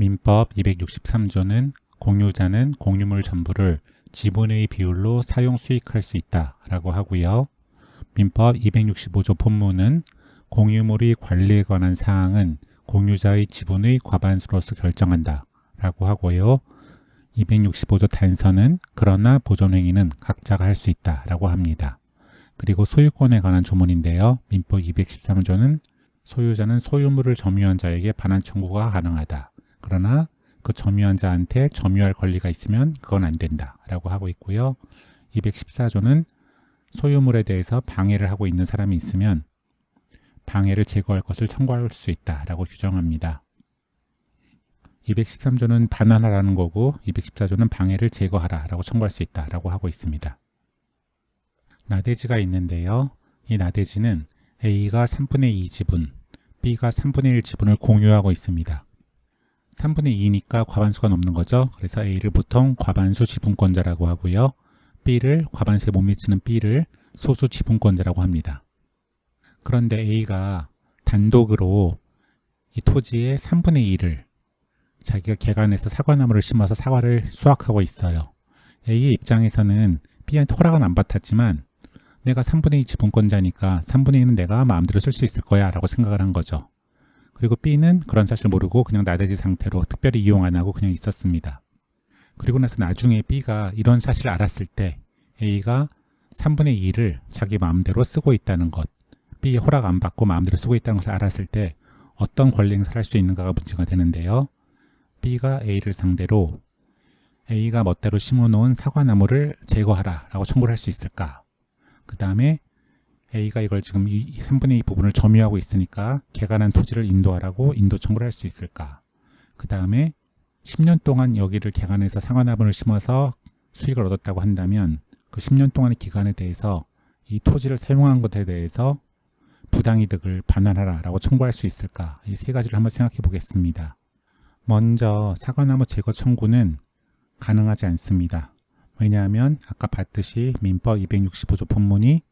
민법 263조는 공유자는 공유물 전부를 지분의 비율로 사용 수익할 수 있다 라고 하고요. 민법 265조 본문은 공유물의 관리에 관한 사항은 공유자의 지분의 과반수로서 결정한다 라고 하고요. 265조 단서는 그러나 보존행위는 각자가 할 수 있다 라고 합니다. 그리고 소유권에 관한 조문인데요. 민법 213조는 소유자는 소유물을 점유한 자에게 반환 청구가 가능하다. 그러나 그 점유한 자한테 점유할 권리가 있으면 그건 안 된다 라고 하고 있고요. 214조는 소유물에 대해서 방해를 하고 있는 사람이 있으면 방해를 제거할 것을 청구할 수 있다 라고 규정합니다. 213조는 반환하라는 거고 214조는 방해를 제거하라 라고 청구할 수 있다 라고 하고 있습니다. 나대지가 있는데요. 이 나대지는 A가 3분의 2 지분, B가 3분의 1 지분을 공유하고 있습니다. 3분의 2니까 과반수가 넘는 거죠. 그래서 A를 보통 과반수 지분권자라고 하고요. B를 과반수에 못 미치는 B를 소수 지분권자라고 합니다. 그런데 A가 단독으로 이 토지의 3분의 1을 자기가 개간해서 사과나무를 심어서 사과를 수확하고 있어요. A의 입장에서는 B한테 허락은 안 받았지만 내가 3분의 2 지분권자니까 3분의 2는 내가 마음대로 쓸 수 있을 거야 라고 생각을 한 거죠. 그리고 B는 그런 사실 모르고 그냥 나대지 상태로 특별히 이용 안 하고 그냥 있었습니다. 그리고 나서 나중에 B가 이런 사실을 알았을 때 A가 3분의 2를 자기 마음대로 쓰고 있다는 것, B의 허락 안 받고 마음대로 쓰고 있다는 것을 알았을 때 어떤 권리 행사를 할 수 있는가가 문제가 되는데요. B가 A를 상대로 A가 멋대로 심어놓은 사과나무를 제거하라 라고 청구를 할 수 있을까? 그 다음에 A가 이걸 지금 이 3분의 2 부분을 점유하고 있으니까 개간한 토지를 인도하라고 인도 청구를 할 수 있을까? 그 다음에 10년 동안 여기를 개간해서 사과나무를 심어서 수익을 얻었다고 한다면 그 10년 동안의 기간에 대해서 이 토지를 사용한 것에 대해서 부당이득을 반환하라 라고 청구할 수 있을까? 이 세 가지를 한번 생각해 보겠습니다. 먼저 사과나무 제거 청구는 가능하지 않습니다. 왜냐하면 아까 봤듯이 민법 265조 본문이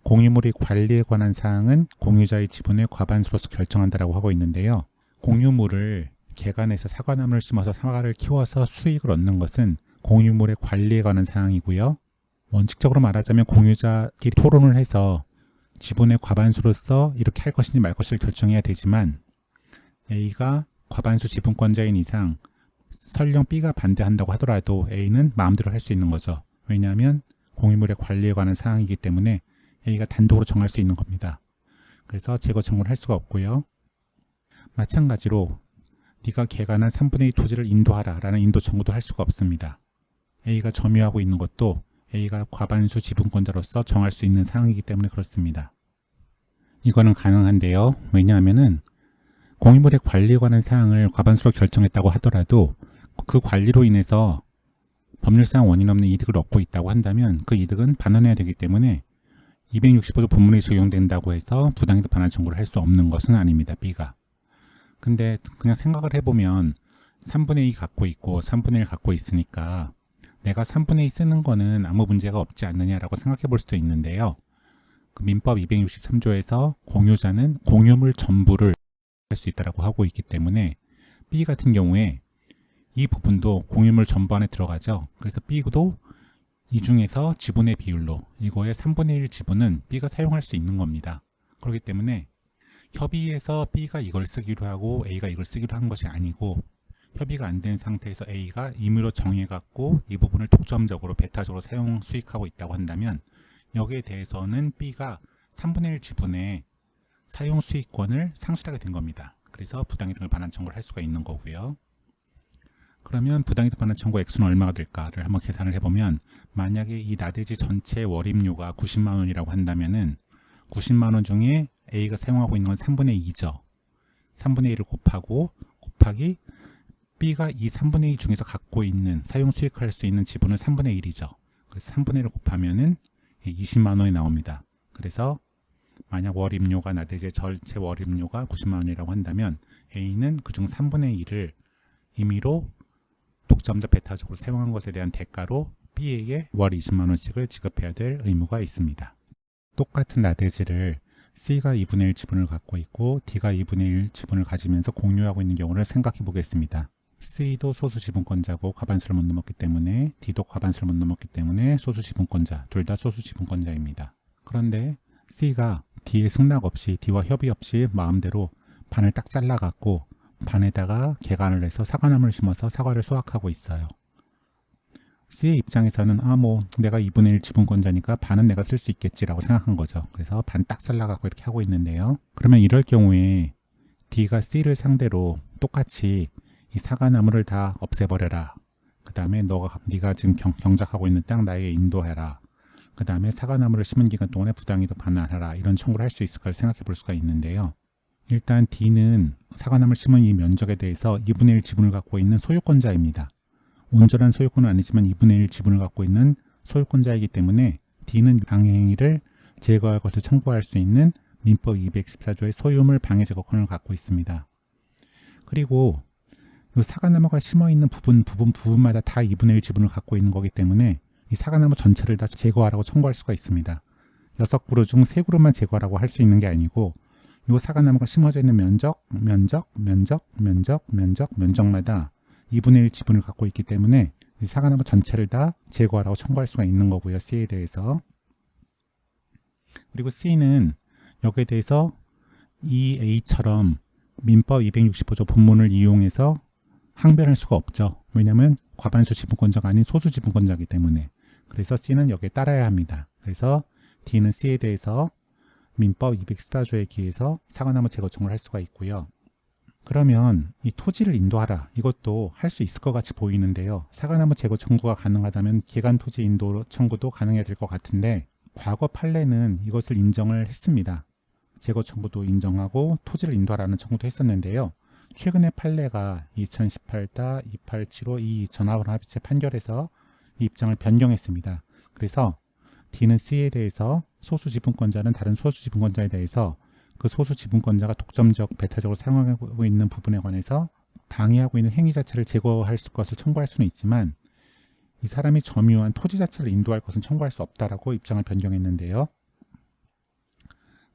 공유물의 관리에 관한 사항은 공유자의 지분의 과반수로서 결정한다라고 하고 있는데요. 공유물을 개간해서 사과나무를 심어서 사과를 키워서 수익을 얻는 것은 공유물의 관리에 관한 사항이고요. 원칙적으로 말하자면 공유자끼리 토론을 해서 지분의 과반수로서 이렇게 할 것인지 말 것인지 결정해야 되지만 A가 과반수 지분권자인 이상 설령 B가 반대한다고 하더라도 A는 마음대로 할 수 있는 거죠. 왜냐하면 공유물의 관리에 관한 사항이기 때문에 A가 단독으로 정할 수 있는 겁니다. 그래서 제거 청구를 할 수가 없고요. 마찬가지로 네가 개간한 3분의 2 토지를 인도하라 라는 인도 청구도 할 수가 없습니다. A가 점유하고 있는 것도 A가 과반수 지분권자로서 정할 수 있는 사항이기 때문에 그렇습니다. 이거는 가능한데요. 왜냐하면은 공유물의 관리에 관한 사항을 과반수로 결정했다고 하더라도 그 관리로 인해서 법률상 원인 없는 이득을 얻고 있다고 한다면 그 이득은 반환해야 되기 때문에 265조 본문이 적용된다고 해서 부당이득 반환 청구를 할 수 없는 것은 아닙니다. B가. 근데 그냥 생각을 해보면 3분의 2 갖고 있고 3분의 1 갖고 있으니까 내가 3분의 2 쓰는 거는 아무 문제가 없지 않느냐라고 생각해 볼 수도 있는데요. 그 민법 263조에서 공유자는 공유물 전부를 할 수 있다고 하고 있기 때문에 B 같은 경우에 이 부분도 공유물 전부 안에 들어가죠. 그래서 B도 이 중에서 지분의 비율로 이거의 3분의 1 지분은 B가 사용할 수 있는 겁니다. 그렇기 때문에 협의해서 B가 이걸 쓰기로 하고 A가 이걸 쓰기로 한 것이 아니고 협의가 안 된 상태에서 A가 임의로 정해갖고 이 부분을 독점적으로 배타적으로 사용 수익하고 있다고 한다면 여기에 대해서는 B가 3분의 1 지분의 사용 수익권을 상실하게 된 겁니다. 그래서 부당이득을 반환 청구를 할 수가 있는 거고요. 그러면 부당이득 반환 청구 액수는 얼마가 될까를 한번 계산을 해보면 만약에 이 나대지 전체 월입료가 90만 원이라고 한다면은 90만 원 중에 A가 사용하고 있는 건 3분의 2죠. 3분의 1을 곱하기 B가 이 3분의 2 중에서 갖고 있는 사용 수익할 수 있는 지분은 3분의 1이죠. 그래서 3분의 1을 곱하면은 20만 원이 나옵니다. 그래서 만약 월입료가 나대지의 전체 월입료가 90만 원이라고 한다면 A는 그중 3분의 1을 임의로 독점적 배타적으로 사용한 것에 대한 대가로 B에게 월 20만 원씩을 지급해야 될 의무가 있습니다. 똑같은 나대지를 C가 2분의 1 지분을 갖고 있고 D가 2분의 1 지분을 가지면서 공유하고 있는 경우를 생각해 보겠습니다. C도 소수 지분권자고 과반수를 못 넘었기 때문에 D도 과반수를 못 넘었기 때문에 소수 지분권자, 둘 다 소수 지분권자입니다. 그런데 C가 D의 승낙 없이, D와 협의 없이 마음대로 반을 딱 잘라갖고 반에다가 개간을 해서 사과나무를 심어서 사과를 수확하고 있어요. C의 입장에서는 내가 2분의 1 지분권자니까 반은 내가 쓸 수 있겠지라고 생각한 거죠. 그래서 반 딱 잘라갖고 이렇게 하고 있는데요. 그러면 이럴 경우에 D가 C를 상대로 똑같이 이 사과나무를 다 없애버려라. 그 다음에 네가 지금 경작하고 있는 땅 나에게 인도해라. 그 다음에 사과나무를 심은 기간 동안에 부당이득 반환하라. 이런 청구를 할 수 있을까를 생각해 볼 수가 있는데요. 일단 D는 사과나무를 심은 이 면적에 대해서 2분의 1 지분을 갖고 있는 소유권자입니다. 온전한 소유권은 아니지만 2분의 1 지분을 갖고 있는 소유권자이기 때문에 D는 방해행위를 제거할 것을 청구할 수 있는 민법 214조의 소유물 방해 제거권을 갖고 있습니다. 그리고 이 사과나무가 심어있는 부분마다 다 2분의 1 지분을 갖고 있는 거기 때문에 이 사과나무 전체를 다 제거하라고 청구할 수가 있습니다. 6그루 중 3그루만 제거하라고 할 수 있는 게 아니고 이 사과나무가 심어져 있는 면적마다 2분의 1 지분을 갖고 있기 때문에 이 사과나무 전체를 다 제거하라고 청구할 수가 있는 거고요. C에 대해서. 그리고 C는 여기에 대해서 이 A처럼 민법 265조 본문을 이용해서 항변할 수가 없죠. 왜냐하면 과반수 지분권자가 아닌 소수 지분권자이기 때문에. 그래서 C는 여기에 따라야 합니다. 그래서 D는 C에 대해서 민법 214조에 기해서 사과나무 제거 청구를 할 수가 있고요. 그러면 이 토지를 인도하라. 이것도 할 수 있을 것 같이 보이는데요. 사과나무 제거 청구가 가능하다면 기간 토지 인도 청구도 가능해야 될 것 같은데 과거 판례는 이것을 인정을 했습니다. 제거 청구도 인정하고 토지를 인도하라는 청구도 했었는데요. 최근의 판례가 2018-2875 전화합의체 판결에서 이 입장을 변경했습니다. 그래서 D는 C에 대해서 소수 지분권자는 다른 소수 지분권자에 대해서 그 소수 지분권자가 독점적, 배타적으로 사용하고 있는 부분에 관해서 방해하고 있는 행위 자체를 제거할 것을 청구할 수는 있지만 이 사람이 점유한 토지 자체를 인도할 것은 청구할 수 없다라고 입장을 변경했는데요.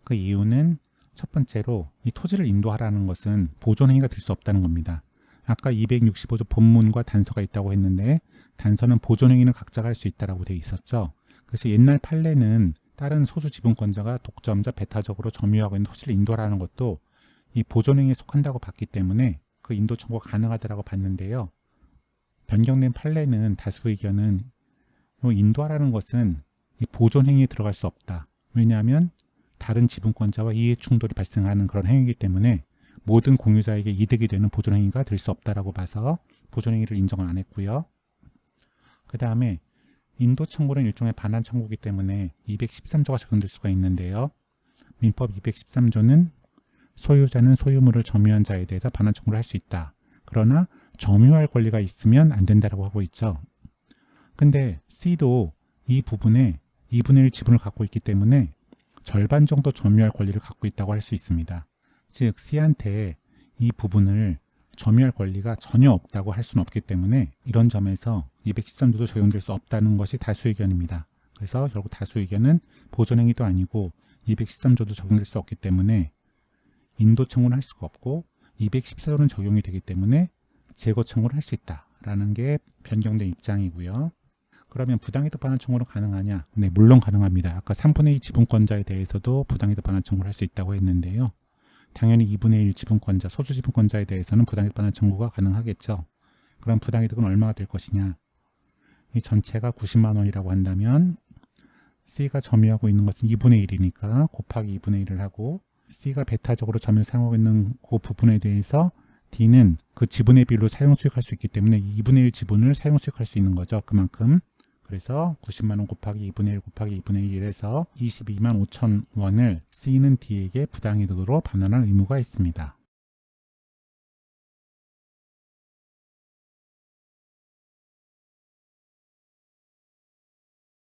그 이유는 첫 번째로 이 토지를 인도하라는 것은 보존행위가 될 수 없다는 겁니다. 아까 265조 본문과 단서가 있다고 했는데 단서는 보존행위는 각자가 할 수 있다라고 되어 있었죠. 그래서 옛날 판례는 다른 소수 지분권자가 독점자, 배타적으로 점유하고 있는 토지를 인도하라는 것도 이 보존행위에 속한다고 봤기 때문에 그 인도 청구가 가능하다라고 봤는데요. 변경된 판례는 다수 의견은 인도하라는 것은 이 보존행위에 들어갈 수 없다. 왜냐하면 다른 지분권자와 이해 충돌이 발생하는 그런 행위이기 때문에 모든 공유자에게 이득이 되는 보존행위가 될 수 없다라고 봐서 보존행위를 인정을 안 했고요. 그 다음에 인도 청구는 일종의 반환 청구이기 때문에 213조가 적용될 수가 있는데요. 민법 213조는 소유자는 소유물을 점유한 자에 대해서 반환 청구를 할 수 있다. 그러나 점유할 권리가 있으면 안 된다라고 하고 있죠. 근데 C도 이 부분에 2분의 1 지분을 갖고 있기 때문에 절반 정도 점유할 권리를 갖고 있다고 할 수 있습니다. 즉 C한테 이 부분을 점유할 권리가 전혀 없다고 할 수는 없기 때문에 이런 점에서 213조도 적용될 수 없다는 것이 다수 의견입니다. 그래서 결국 다수 의견은 보존행위도 아니고 213조도 적용될 수 없기 때문에 인도 청구는 할 수가 없고 214조는 적용이 되기 때문에 제거 청구를 할 수 있다라는 게 변경된 입장이고요. 그러면 부당이득 반환 청구는 가능하냐? 네, 물론 가능합니다. 아까 3분의 2 지분권자에 대해서도 부당이득 반환 청구를 할 수 있다고 했는데요. 당연히 2분의 1 지분권자, 소수 지분권자에 대해서는 부당이득 반환 청구가 가능하겠죠. 그럼 부당이득은 얼마가 될 것이냐? 이 전체가 90만 원이라고 한다면 C가 점유하고 있는 것은 2분의 1이니까 곱하기 2분의 1을 하고 C가 배타적으로 점유를 사용하고 있는 그 부분에 대해서 D는 그 지분의 비율로 사용 수익할 수 있기 때문에 2분의 1 지분을 사용 수익할 수 있는 거죠. 그만큼. 그래서 90만 원 곱하기 2분의 1 곱하기 2분의 1에서 22만 5천 원을 C는 D에게 부당이득으로 반환할 의무가 있습니다.